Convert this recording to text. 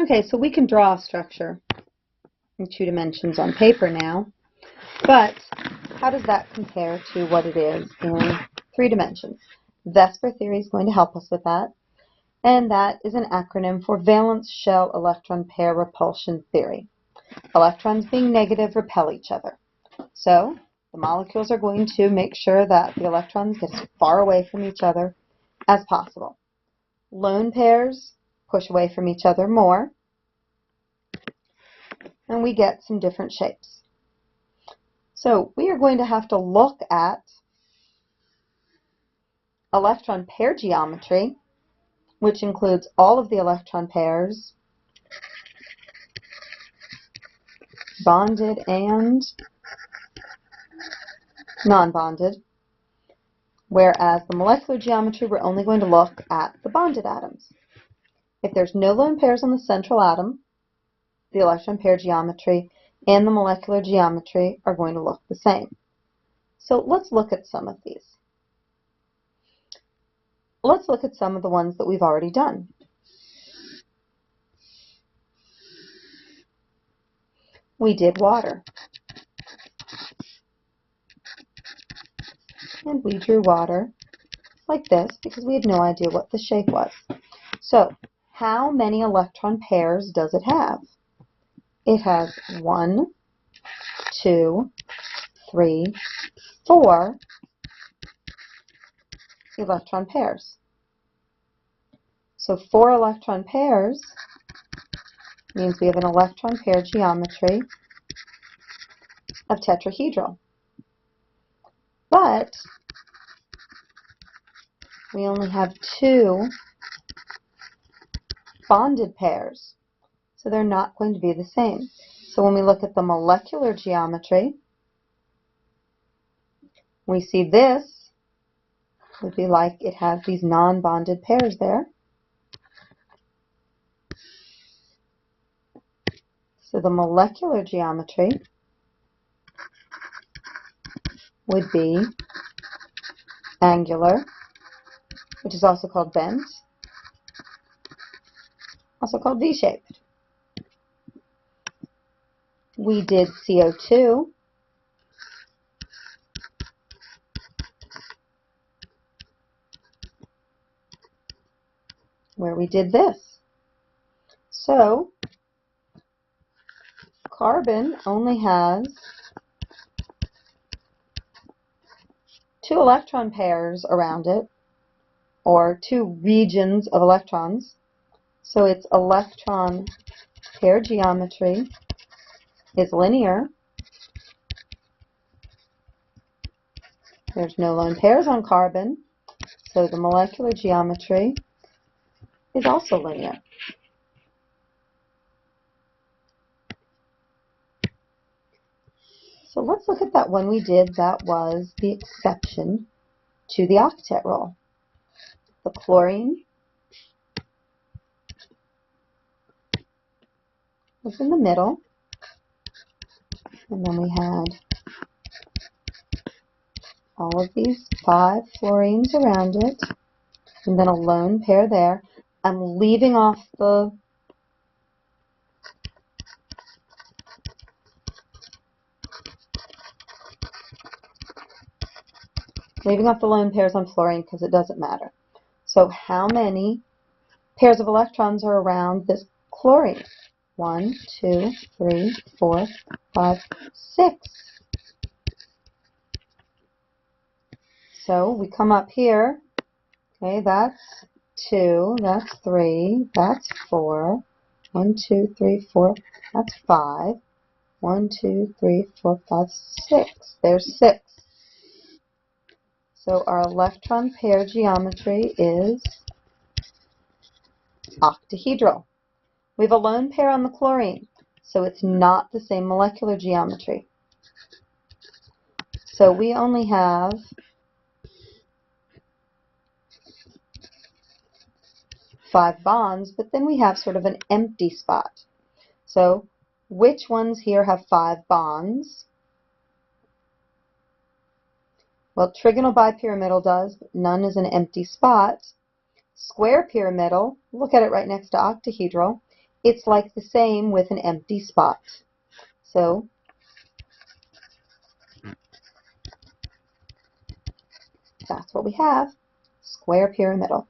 Okay, so we can draw a structure in 2 dimensions on paper now, but how does that compare to what it is in 3 dimensions? VSPER theory is going to help us with that, and that is an acronym for valence shell electron pair repulsion theory. Electrons being negative repel each other. So the molecules are going to make sure that the electrons get as far away from each other as possible. Lone pairs push away from each other more, and we get some different shapes. So we are going to have to look at electron pair geometry, which includes all of the electron pairs, bonded and non-bonded, whereas the molecular geometry, we're only going to look at the bonded atoms. If there's no lone pairs on the central atom, the electron pair geometry and the molecular geometry are going to look the same. So let's look at some of these. Let's look at some of the ones that we've already done. We did water. And we drew water like this because we had no idea what the shape was. So how many electron pairs does it have? It has 1, 2, 3, 4 electron pairs. So 4 electron pairs means we have an electron pair geometry of tetrahedral. But we only have 2 bonded pairs, so they're not going to be the same. So when we look at the molecular geometry, we see this would be like it has these non-bonded pairs there. So the molecular geometry would be angular, which is also called bent, also called V-shaped. We did CO2, where we did this. So carbon only has 2 electron pairs around it, or 2 regions of electrons. So its electron pair geometry is linear. There's no lone pairs on carbon, so the molecular geometry is also linear. So let's look at that one we did that was the exception to the octet rule. The chlorine was in the middle, and then we had all of these 5 fluorines around it, and then a lone pair there. I'm leaving off the lone pairs on fluorine because it doesn't matter. So how many pairs of electrons are around this chlorine? 1, 2, 3, 4, 5, 6. So we come up here, okay, that's 2, that's 3, that's 4, 1, 2, 3, 4, that's 5, 1, 2, 3, 4, 5, 6. There's 6. So our electron pair geometry is octahedral. We have a lone pair on the chlorine, so it's not the same molecular geometry. So we only have 5 bonds, but then we have sort of an empty spot. So which ones here have 5 bonds? Well, trigonal bipyramidal does, but none is an empty spot. Square pyramidal, look at it right next to octahedral, it's like the same with an empty spot. So that's what we have, square pyramidal.